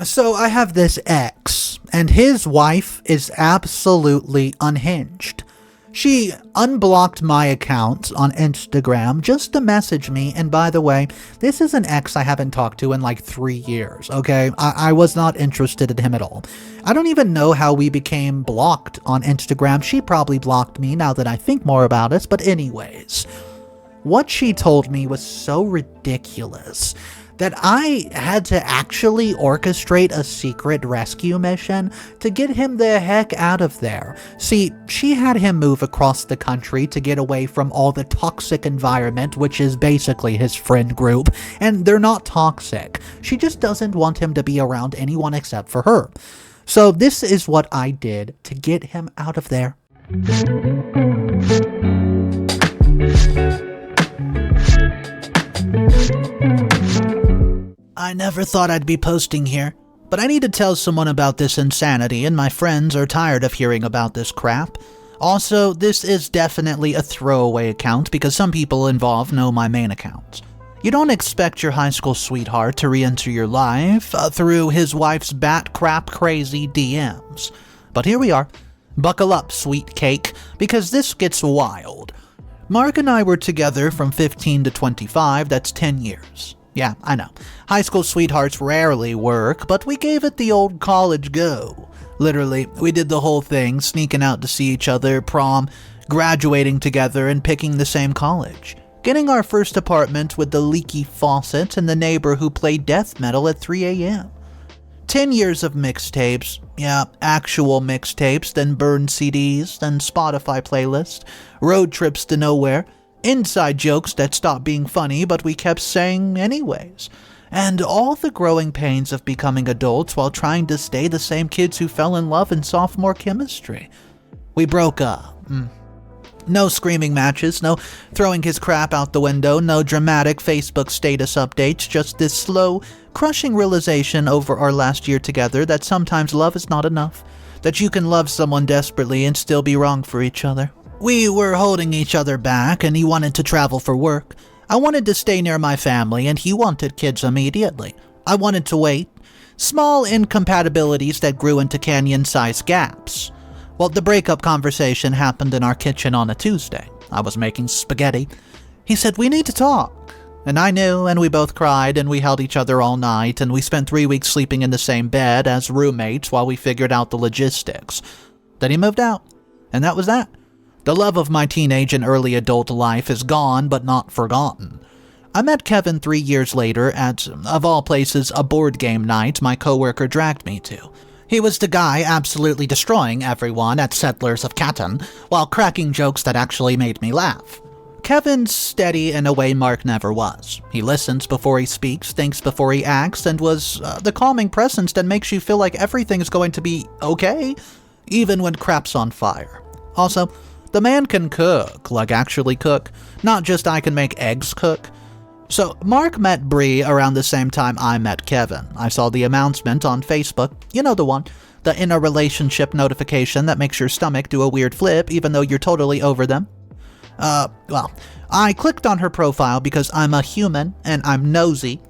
So I have this ex, and his wife is absolutely unhinged. She unblocked my account on Instagram just to message me, and by the way, this is an ex I haven't talked to in like 3 years, okay? I was not interested in him at all. I don't even know how we became blocked on Instagram. She probably blocked me now that I think more about it, but anyways. What she told me was so ridiculous that I had to actually orchestrate a secret rescue mission to get him the heck out of there. See, she had him move across the country to get away from all the toxic environment, which is basically his friend group, and they're not toxic. She just doesn't want him to be around anyone except for her. So this is what I did to get him out of there. I never thought I'd be posting here, but I need to tell someone about this insanity, and my friends are tired of hearing about this crap. Also, this is definitely a throwaway account because some people involved know my main account. You don't expect your high school sweetheart to re-enter your life through his wife's bat crap crazy DMs. But here we are. Buckle up, sweet cake, because this gets wild. Mark and I were together from 15 to 25, that's 10 years. Yeah, I know. High school sweethearts rarely work, but we gave it the old college go. Literally, we did the whole thing, sneaking out to see each other, prom, graduating together, and picking the same college. Getting our first apartment with the leaky faucet and the neighbor who played death metal at 3 a.m. 10 years of mixtapes, yeah, actual mixtapes, then burned CDs, then Spotify playlist, road trips to nowhere, inside jokes that stopped being funny but we kept saying anyways, and all the growing pains of becoming adults while trying to stay the same kids who fell in love in sophomore chemistry. We broke up. No screaming matches, no throwing his crap out the window, no dramatic Facebook status updates, just this slow, crushing realization over our last year together that sometimes love is not enough, that you can love someone desperately and still be wrong for each other. We were holding each other back, and he wanted to travel for work. I wanted to stay near my family, and he wanted kids immediately. I wanted to wait. Small incompatibilities that grew into canyon-sized gaps. Well, the breakup conversation happened in our kitchen on a Tuesday. I was making spaghetti. He said, "We need to talk." And I knew, and we both cried, and we held each other all night, and we spent 3 weeks sleeping in the same bed as roommates while we figured out the logistics. Then he moved out, and that was that. The love of my teenage and early adult life is gone, but not forgotten. I met Kevin 3 years later at, of all places, a board game night my coworker dragged me to. He was the guy absolutely destroying everyone at Settlers of Catan, while cracking jokes that actually made me laugh. Kevin's steady in a way Mark never was. He listens before he speaks, thinks before he acts, and was the calming presence that makes you feel like everything is going to be okay, even when crap's on fire. Also, the man can cook, like actually cook, not just I can make eggs cook. So, Mark met Bree around the same time I met Kevin. I saw the announcement on Facebook, you know the one, the in a relationship notification that makes your stomach do a weird flip even though you're totally over them. Well, I clicked on her profile because I'm a human and I'm nosy.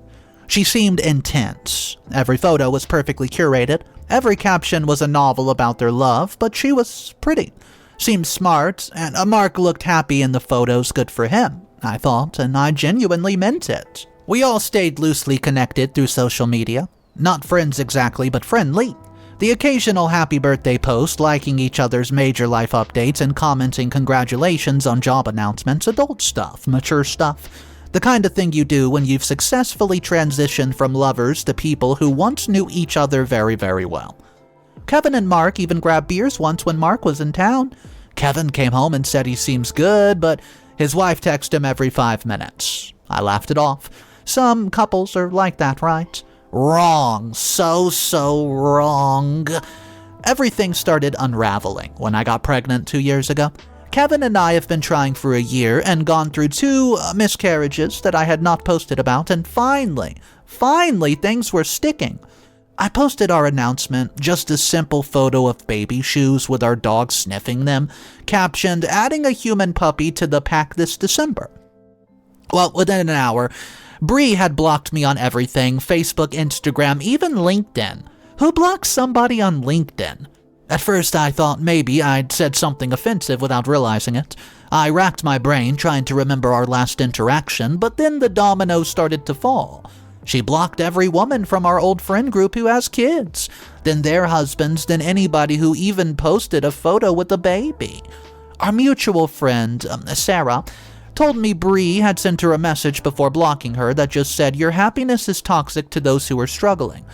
She seemed intense. Every photo was perfectly curated. Every caption was a novel about their love, but she was pretty. Seemed smart, and Mark looked happy in the photos. Good for him, I thought, and I genuinely meant it. We all stayed loosely connected through social media. Not friends exactly, but friendly. The occasional happy birthday post, liking each other's major life updates and commenting congratulations on job announcements, adult stuff, mature stuff. The kind of thing you do when you've successfully transitioned from lovers to people who once knew each other very, very well. Kevin and Mark even grabbed beers once when Mark was in town. Kevin came home and said he seems good, but his wife texted him every 5 minutes. I laughed it off. Some couples are like that, right? Wrong. So wrong. Everything started unraveling when I got pregnant 2 years ago. Kevin and I have been trying for a year and gone through 2 miscarriages that I had not posted about, and finally, things were sticking. I posted our announcement, just a simple photo of baby shoes with our dog sniffing them, captioned, "Adding a human puppy to the pack this December." Well, within an hour, Bree had blocked me on everything, Facebook, Instagram, even LinkedIn. Who blocks somebody on LinkedIn? At first I thought maybe I'd said something offensive without realizing it. I racked my brain trying to remember our last interaction, but then the dominoes started to fall. She blocked every woman from our old friend group who has kids, then their husbands, then anybody who even posted a photo with a baby. Our mutual friend, Sarah, told me Bree had sent her a message before blocking her that just said, "Your happiness is toxic to those who are struggling."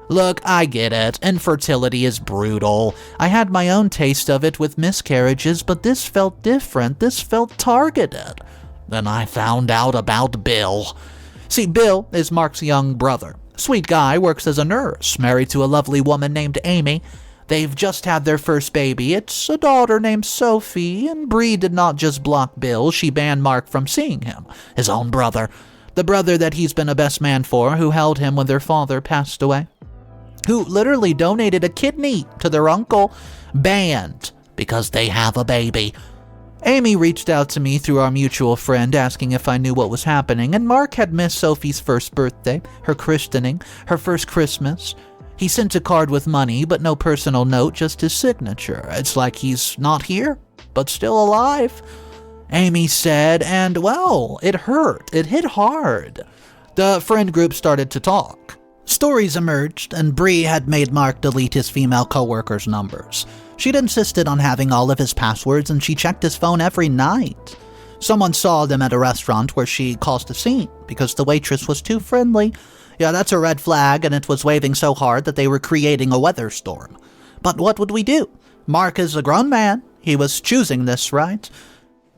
Look, I get it. Infertility is brutal. I had my own taste of it with miscarriages, but this felt different. This felt targeted. Then I found out about Bill. See, Bill is Mark's young brother. Sweet guy, works as a nurse, married to a lovely woman named Amy. They've just had their first baby. It's a daughter named Sophie, and Bree did not just block Bill, she banned Mark from seeing him, his own brother. The brother that he's been a best man for, who held him when their father passed away. Who literally donated a kidney to their uncle, banned because they have a baby. Amy reached out to me through our mutual friend asking if I knew what was happening, and Mark had missed Sophie's first birthday, her christening, her first Christmas. He sent a card with money, but no personal note, just his signature. It's like he's not here, but still alive. Amy said, and well, it hurt. It hit hard. The friend group started to talk. Stories emerged, and Bree had made Mark delete his female coworkers' numbers. She'd insisted on having all of his passwords, and she checked his phone every night. Someone saw them at a restaurant where she caused a scene because the waitress was too friendly. Yeah, that's a red flag, and it was waving so hard that they were creating a weather storm. But what would we do? Mark is a grown man. He was choosing this, right?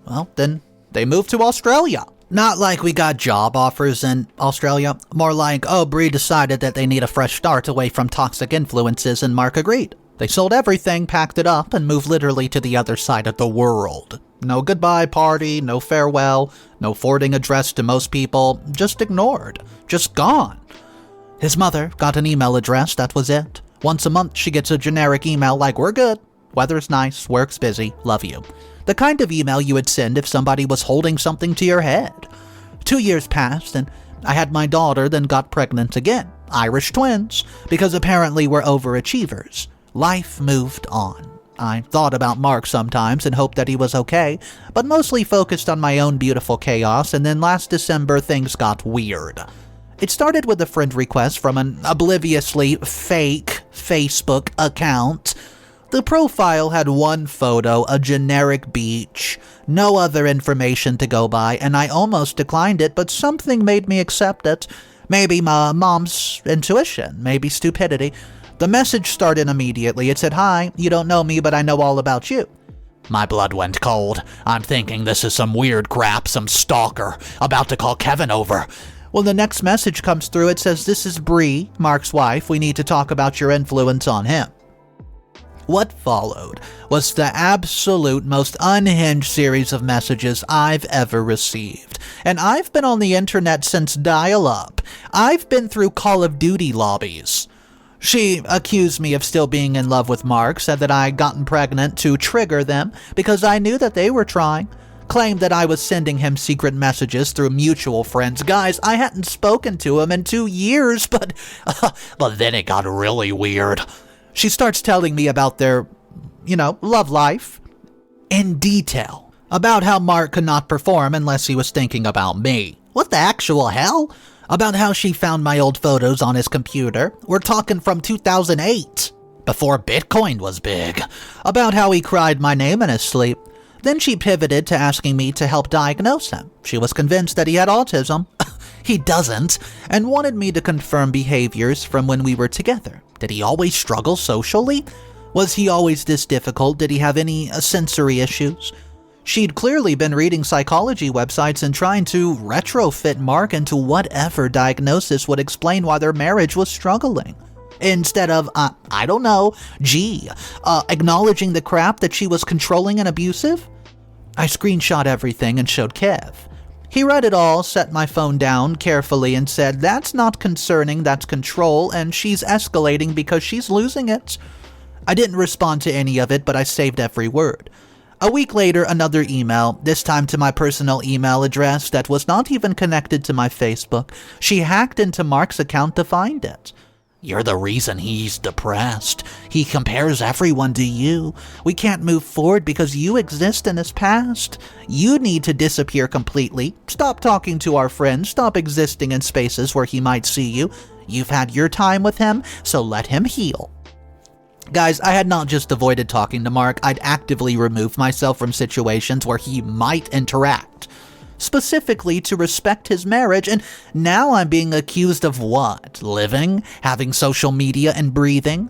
Well, then they moved to Australia. Not like we got job offers in Australia. More like, Bree decided that they need a fresh start away from toxic influences, and Mark agreed. They sold everything, packed it up, and moved literally to the other side of the world. No goodbye party, no farewell, no forwarding address to most people, just ignored, just gone. His mother got an email address, that was it. Once a month she gets a generic email like, "We're good, weather's nice, work's busy, love you." The kind of email you would send if somebody was holding something to your head. 2 years passed, and I had my daughter, then got pregnant again. Irish twins, because apparently we're overachievers. Life moved on. I thought about Mark sometimes and hoped that he was okay, but mostly focused on my own beautiful chaos, and then last December things got weird. It started with a friend request from an obliviously fake Facebook account. The profile had one photo, a generic beach, no other information to go by, and I almost declined it, but something made me accept it. Maybe my mom's intuition, maybe stupidity. The message started immediately. It said, "Hi, you don't know me, but I know all about you." My blood went cold. I'm thinking this is some weird crap, some stalker, about to call Kevin over. Well, the next message comes through. It says, "This is Bree, Mark's wife. We need to talk about your influence on him." What followed was the absolute most unhinged series of messages I've ever received. And I've been on the internet since dial-up. I've been through Call of Duty lobbies. She accused me of still being in love with Mark, said that I'd gotten pregnant to trigger them because I knew that they were trying, claimed that I was sending him secret messages through mutual friends. Guys, I hadn't spoken to him in 2 years, but then it got really weird. She starts telling me about their, love life in detail, about how Mark could not perform unless he was thinking about me. What the actual hell? About how she found my old photos on his computer. We're talking from 2008, before Bitcoin was big. About how he cried my name in his sleep. Then she pivoted to asking me to help diagnose him. She was convinced that he had autism. He doesn't, and wanted me to confirm behaviors from when we were together. Did he always struggle socially? Was he always this difficult? Did he have any sensory issues? She'd clearly been reading psychology websites and trying to retrofit Mark into whatever diagnosis would explain why their marriage was struggling. Instead of, acknowledging the crap that she was controlling and abusive? I screenshot everything and showed Kev. He read it all, set my phone down carefully and said, "That's not concerning, that's control, and she's escalating because she's losing it." I didn't respond to any of it, but I saved every word. A week later, another email, this time to my personal email address that was not even connected to my Facebook. She hacked into Mark's account to find it. You're the reason he's depressed. He compares everyone to you. We can't move forward because you exist in his past. You need to disappear completely. Stop talking to our friends. Stop existing in spaces where he might see you. You've had your time with him, so let him heal. Guys, I had not just avoided talking to Mark, I'd actively removed myself from situations where he might interact, specifically to respect his marriage, and now I'm being accused of what? Living? Having social media and breathing?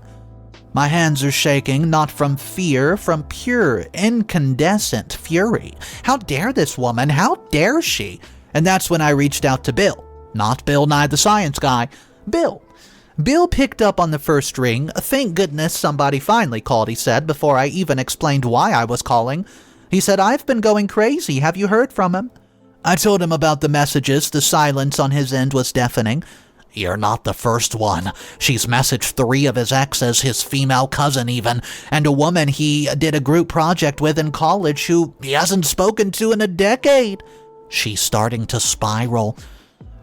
My hands are shaking, not from fear, from pure, incandescent fury. How dare this woman? How dare she? And that's when I reached out to Bill. Not Bill Nye the Science Guy. Bill. Bill picked up on the first ring. Thank goodness somebody finally called, he said, before I even explained why I was calling. He said, I've been going crazy. Have you heard from him? I told him about the messages. The silence on his end was deafening. You're not the first one. She's messaged 3 of his exes, his female cousin even, and a woman he did a group project with in college who he hasn't spoken to in a decade. She's starting to spiral.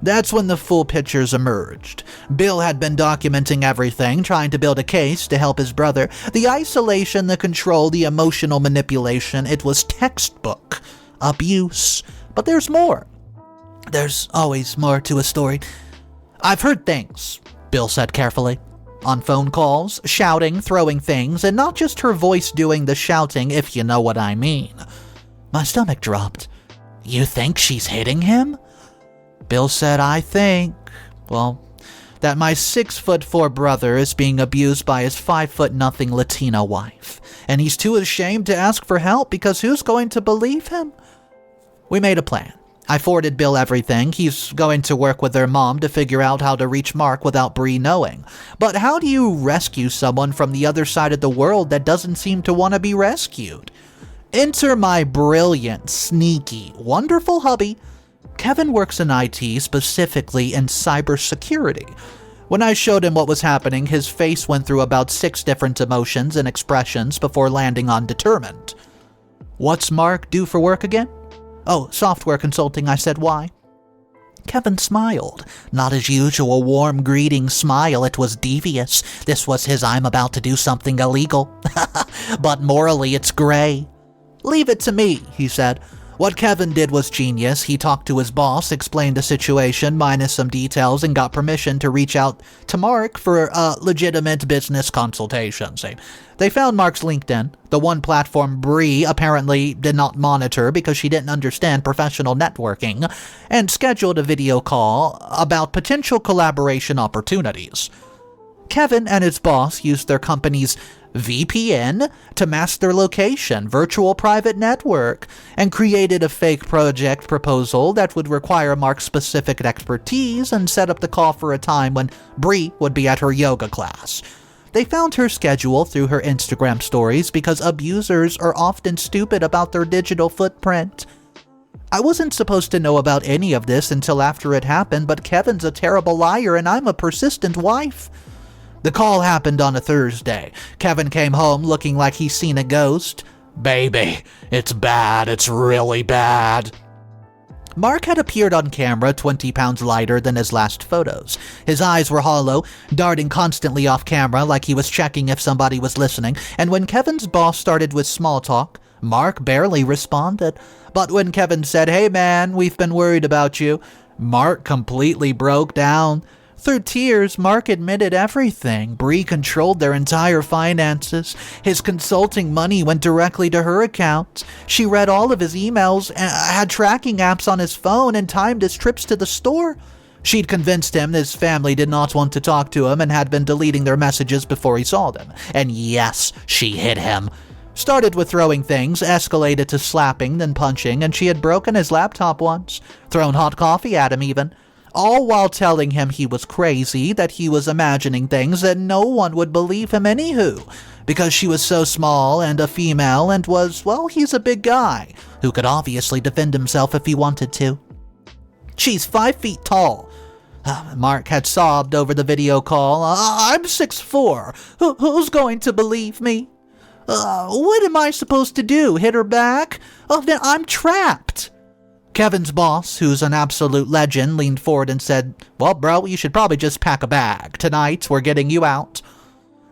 That's when the full pictures emerged. Bill had been documenting everything, trying to build a case to help his brother. The isolation, the control, the emotional manipulation, it was textbook abuse. But there's more. There's always more to a story. I've heard things, Bill said carefully. On phone calls, shouting, throwing things, and not just her voice doing the shouting, if you know what I mean. My stomach dropped. You think she's hitting him? Bill said, I think, that my 6'4" brother is being abused by his 5'0" Latina wife, and he's too ashamed to ask for help because who's going to believe him? We made a plan. I forwarded Bill everything. He's going to work with their mom to figure out how to reach Mark without Bree knowing. But how do you rescue someone from the other side of the world that doesn't seem to want to be rescued? Enter my brilliant, sneaky, wonderful hubby. Kevin works in IT, specifically in cybersecurity. When I showed him what was happening, his face went through about 6 different emotions and expressions before landing on determined. What's Mark do for work again? Oh, software consulting, I said. Why? Kevin smiled. Not his usual warm greeting smile, it was devious. This was his I'm about to do something illegal. But morally it's gray. Leave it to me, he said. What Kevin did was genius. He talked to his boss, explained the situation minus some details, and got permission to reach out to Mark for a legitimate business consultation. They found Mark's LinkedIn, the one platform Bree apparently did not monitor because she didn't understand professional networking, and scheduled a video call about potential collaboration opportunities. Kevin and his boss used their company's VPN to mask their location, virtual private network, and created a fake project proposal that would require Mark's specific expertise and set up the call for a time when Bree would be at her yoga class. They found her schedule through her Instagram stories because abusers are often stupid about their digital footprint. I wasn't supposed to know about any of this until after it happened, but Kevin's a terrible liar and I'm a persistent wife. The call happened on a Thursday. Kevin came home looking like he's seen a ghost. Baby, it's bad. It's really bad. Mark had appeared on camera 20 pounds lighter than his last photos. His eyes were hollow, darting constantly off camera like he was checking if somebody was listening, and when Kevin's boss started with small talk, Mark barely responded. But when Kevin said, "Hey man, we've been worried about you," Mark completely broke down. Through tears, Mark admitted everything. Bree controlled their entire finances. His consulting money went directly to her account. She read all of his emails, had tracking apps on his phone, and timed his trips to the store. She'd convinced him his family did not want to talk to him and had been deleting their messages before he saw them. And yes, she hit him. Started with throwing things, escalated to slapping, then punching, and she had broken his laptop once. Thrown hot coffee at him even. All while telling him he was crazy, that he was imagining things, that no one would believe him anywho, because she was so small and a female and was, well, he's a big guy, who could obviously defend himself if he wanted to. She's 5 feet tall. Mark had sobbed over the video call. I'm 6'4". Who's going to believe me? What am I supposed to do? Hit her back? Oh, then I'm trapped. Kevin's boss, who's an absolute legend, leaned forward and said, well, bro, you should probably just pack a bag. Tonight, we're getting you out.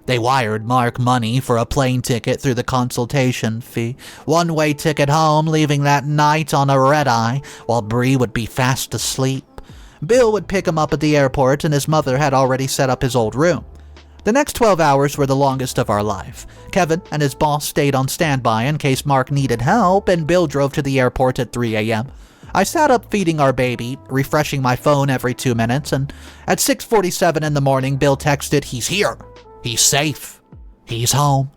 They wired Mark money for a plane ticket through the consultation fee. One-way ticket home, leaving that night on a red-eye, while Bree would be fast asleep. Bill would pick him up at the airport, and his mother had already set up his old room. The next 12 hours were the longest of our life. Kevin and his boss stayed on standby in case Mark needed help, and Bill drove to the airport at 3 a.m. I sat up feeding our baby, refreshing my phone every 2 minutes, and at 6:47 in the morning, Bill texted, he's here. He's safe. He's home.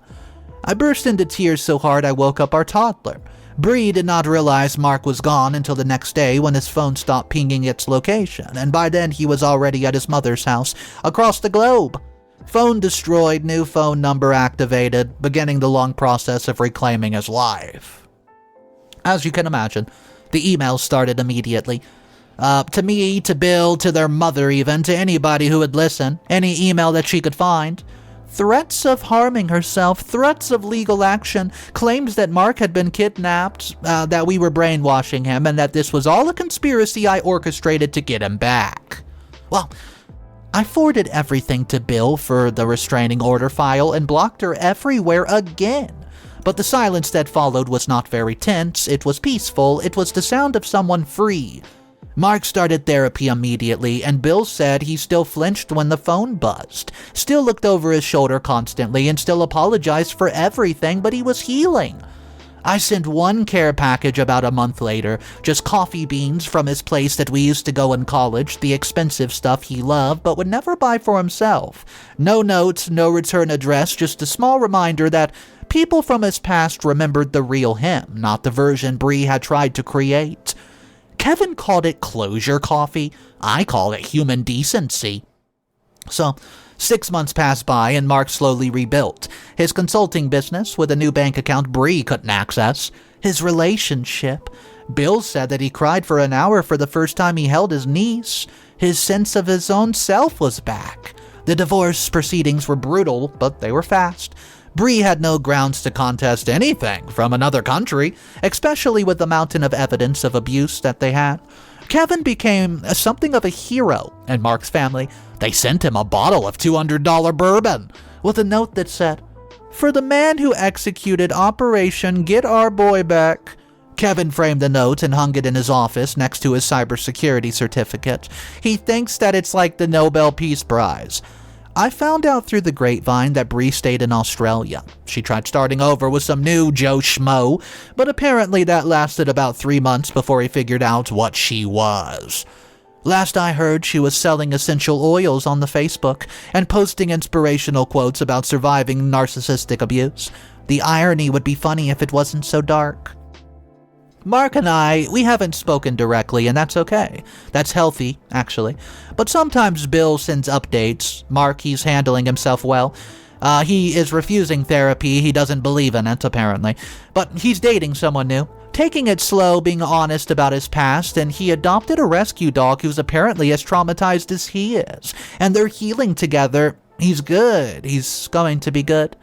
I burst into tears so hard I woke up our toddler. Bree did not realize Mark was gone until the next day when his phone stopped pinging its location, and by then he was already at his mother's house, across the globe. Phone destroyed, new phone number activated, beginning the long process of reclaiming his life. As you can imagine, the emails started immediately. To me, to Bill, to their mother even, to anybody who would listen, any email that she could find. Threats of harming herself, threats of legal action, claims that Mark had been kidnapped, that we were brainwashing him, and that this was all a conspiracy I orchestrated to get him back. Well, I forwarded everything to Bill for the restraining order file and blocked her everywhere again. But the silence that followed was not very tense, it was peaceful, it was the sound of someone free. Mark started therapy immediately, and Bill said he still flinched when the phone buzzed, still looked over his shoulder constantly, and still apologized for everything, but he was healing. I sent one care package about a month later, just coffee beans from his place that we used to go in college, the expensive stuff he loved but would never buy for himself. No notes, no return address, just a small reminder that people from his past remembered the real him, not the version Bree had tried to create. Kevin called it closure coffee. I call it human decency. So, 6 months passed by and Mark slowly rebuilt. His consulting business with a new bank account Bree couldn't access. His relationship. Bill said that he cried for an hour for the first time he held his niece. His sense of his own self was back. The divorce proceedings were brutal, but they were fast. Bree had no grounds to contest anything from another country, especially with the mountain of evidence of abuse that they had. Kevin became something of a hero in Mark's family. They sent him a bottle of $200 bourbon with a note that said, "For the man who executed Operation Get Our Boy Back." Kevin framed the note and hung it in his office next to his cybersecurity certificate. He thinks that it's like the Nobel Peace Prize. I found out through the grapevine that Bree stayed in Australia. She tried starting over with some new Joe Schmo, but apparently that lasted about 3 months before he figured out what she was. Last I heard, she was selling essential oils on the Facebook and posting inspirational quotes about surviving narcissistic abuse. The irony would be funny if it wasn't so dark. Mark and we haven't spoken directly, and that's okay. That's healthy, actually. But sometimes Bill sends updates. Mark, he's handling himself well. He is refusing therapy. He doesn't believe in it, apparently. But he's dating someone new, taking it slow, being honest about his past, and he adopted a rescue dog who's apparently as traumatized as he is. And they're healing together. He's good. He's going to be good.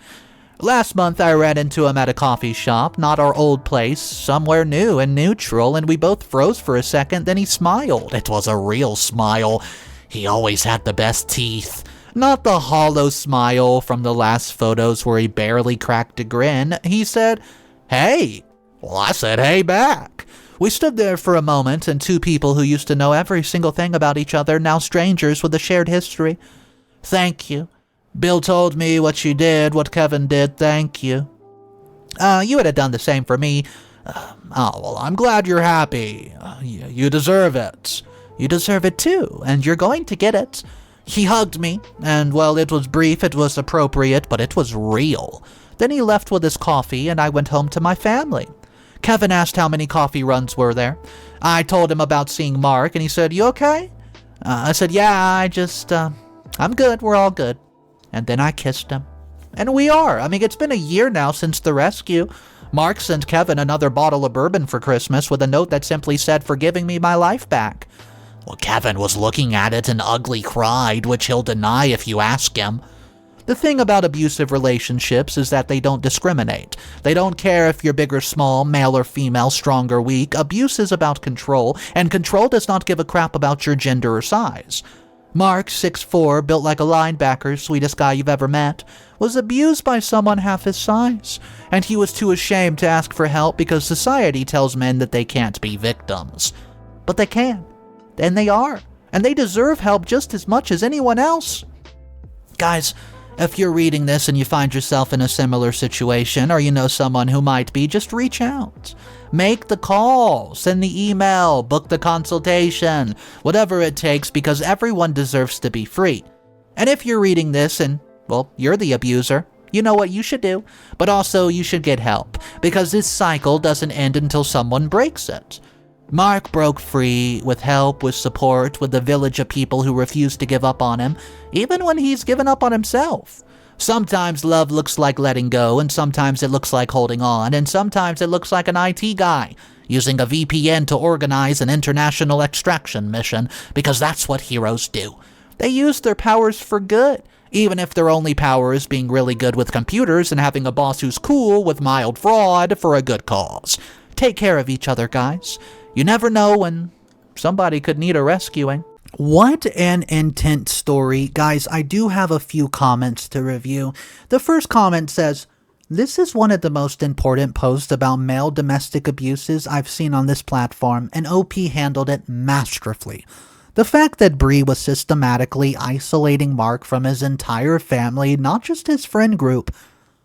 Last month, I ran into him at a coffee shop, not our old place, somewhere new and neutral, and we both froze for a second, then he smiled. It was a real smile. He always had the best teeth. Not the hollow smile from the last photos where he barely cracked a grin. He said, "Hey." Well, I said, "Hey back." We stood there for a moment, and two people who used to know every single thing about each other, now strangers with a shared history. "Thank you. Bill told me what you did, what Kevin did, thank you." You would have done the same for me." Well, I'm glad you're happy. You deserve it." "You deserve it too, and you're going to get it." He hugged me, and well, it was brief, it was appropriate, but it was real. Then he left with his coffee, and I went home to my family. Kevin asked how many coffee runs were there. I told him about seeing Mark, and he said, "You okay?" I said, "Yeah, I'm good, we're all good." And then I kissed him. And we are. I mean, it's been a year now since the rescue. Mark sent Kevin another bottle of bourbon for Christmas with a note that simply said, "For giving me my life back." Well, Kevin was looking at it and ugly cried, which he'll deny if you ask him. The thing about abusive relationships is that they don't discriminate. They don't care if you're big or small, male or female, strong or weak. Abuse is about control, and control does not give a crap about your gender or size. Mark, 6'4", built like a linebacker, sweetest guy you've ever met, was abused by someone half his size, and he was too ashamed to ask for help because society tells men that they can't be victims. But they can, and they are, and they deserve help just as much as anyone else. Guys, if you're reading this and you find yourself in a similar situation, or you know someone who might be, just reach out. Make the call, send the email, book the consultation, whatever it takes, because everyone deserves to be free. And if you're reading this and, well, you're the abuser, you know what you should do, but also you should get help, because this cycle doesn't end until someone breaks it. Mark broke free with help, with support, with a village of people who refuse to give up on him, even when he's given up on himself. Sometimes love looks like letting go, and sometimes it looks like holding on, and sometimes it looks like an IT guy using a VPN to organize an international extraction mission, because that's what heroes do. They use their powers for good, even if their only power is being really good with computers and having a boss who's cool with mild fraud for a good cause. Take care of each other, guys. You never know when somebody could need a rescuing. What an intense story. Guys, I do have a few comments to review. The first comment says, "This is one of the most important posts about male domestic abuses I've seen on this platform, and OP handled it masterfully. The fact that Bree was systematically isolating Mark from his entire family, not just his friend group,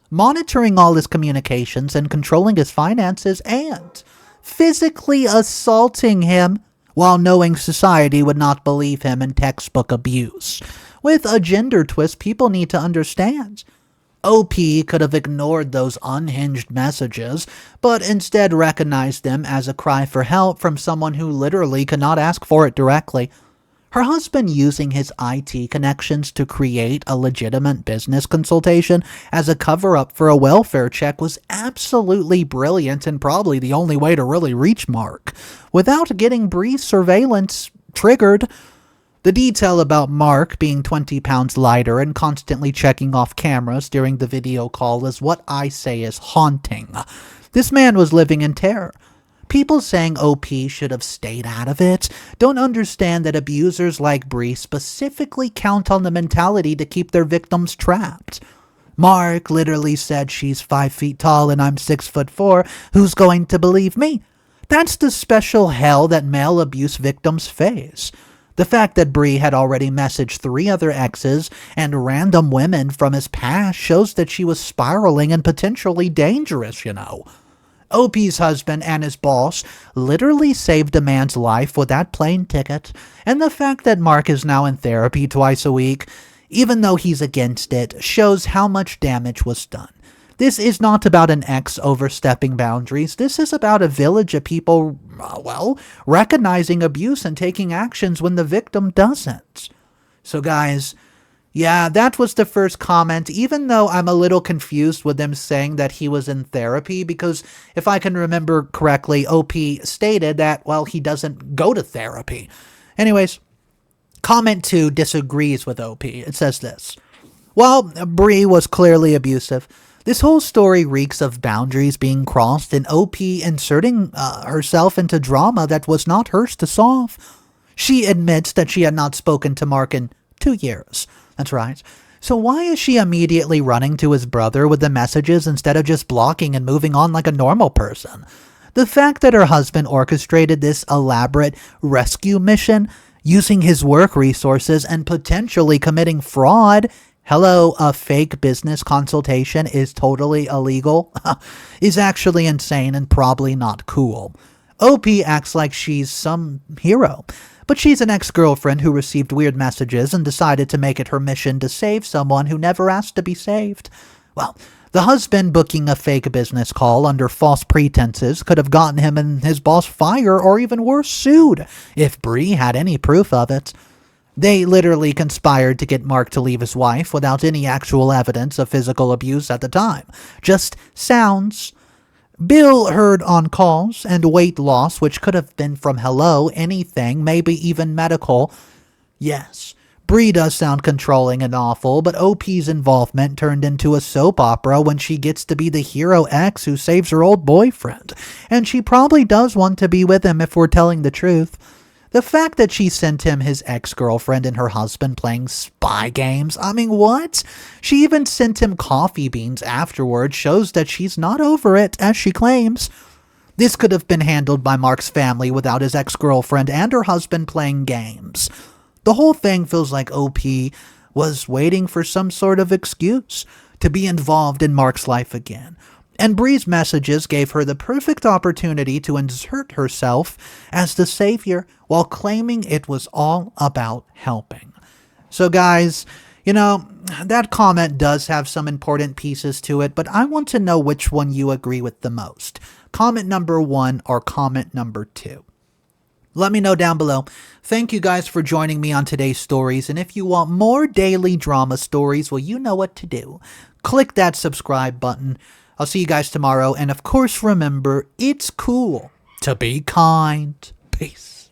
monitoring all his communications and controlling his finances, and physically assaulting him while knowing society would not believe him in textbook abuse. With a gender twist, people need to understand. OP could have ignored those unhinged messages, but instead recognized them as a cry for help from someone who literally could not ask for it directly. Her husband using his IT connections to create a legitimate business consultation as a cover-up for a welfare check was absolutely brilliant and probably the only way to really reach Mark, without getting Bree's surveillance triggered. The detail about Mark being 20 pounds lighter and constantly checking off cameras during the video call is what I say is haunting. This man was living in terror. People saying OP should have stayed out of it don't understand that abusers like Bree specifically count on the mentality to keep their victims trapped. Mark literally said she's 5 feet tall and I'm 6'4". Who's going to believe me? That's the special hell that male abuse victims face. The fact that Bree had already messaged 3 other exes and random women from his past shows that she was spiraling and potentially dangerous, you know. OP's husband and his boss literally saved a man's life with that plane ticket, and the fact that Mark is now in therapy twice a week, even though he's against it, shows how much damage was done. This is not about an ex overstepping boundaries. This is about a village of people, recognizing abuse and taking actions when the victim doesn't. So guys, yeah, that was the first comment, even though I'm a little confused with them saying that he was in therapy, because if I can remember correctly, OP stated that, well, he doesn't go to therapy. Anyways, comment 2 disagrees with OP. It says this: while Bree was clearly abusive, this whole story reeks of boundaries being crossed and OP inserting herself into drama that was not hers to solve. She admits that she had not spoken to Mark in 2 years. That's right. So why is she immediately running to his brother with the messages instead of just blocking and moving on like a normal person? The fact that her husband orchestrated this elaborate rescue mission, using his work resources and potentially committing fraud, a fake business consultation is totally illegal, is actually insane and probably not cool. OP acts like she's some hero, but she's an ex-girlfriend who received weird messages and decided to make it her mission to save someone who never asked to be saved. Well, the husband booking a fake business call under false pretenses could have gotten him and his boss fired or even worse, sued, if Bree had any proof of it. They literally conspired to get Mark to leave his wife without any actual evidence of physical abuse at the time. Just sounds. Bill heard on calls and weight loss, which could have been from anything, maybe even medical. Yes, Bree does sound controlling and awful, but OP's involvement turned into a soap opera when she gets to be the hero ex who saves her old boyfriend. And she probably does want to be with him if we're telling the truth. The fact that she sent him his ex-girlfriend and her husband playing spy games, I mean, what? She even sent him coffee beans afterward shows that she's not over it, as she claims. This could have been handled by Mark's family without his ex-girlfriend and her husband playing games. The whole thing feels like OP was waiting for some sort of excuse to be involved in Mark's life again. And Bree's messages gave her the perfect opportunity to insert herself as the savior while claiming it was all about helping. So guys, that comment does have some important pieces to it, but I want to know which one you agree with the most. Comment number 1 or comment number 2. Let me know down below. Thank you guys for joining me on today's stories, and if you want more daily drama stories, well, you know what to do. Click that subscribe button. I'll see you guys tomorrow, and of course remember, it's cool to be kind. Peace.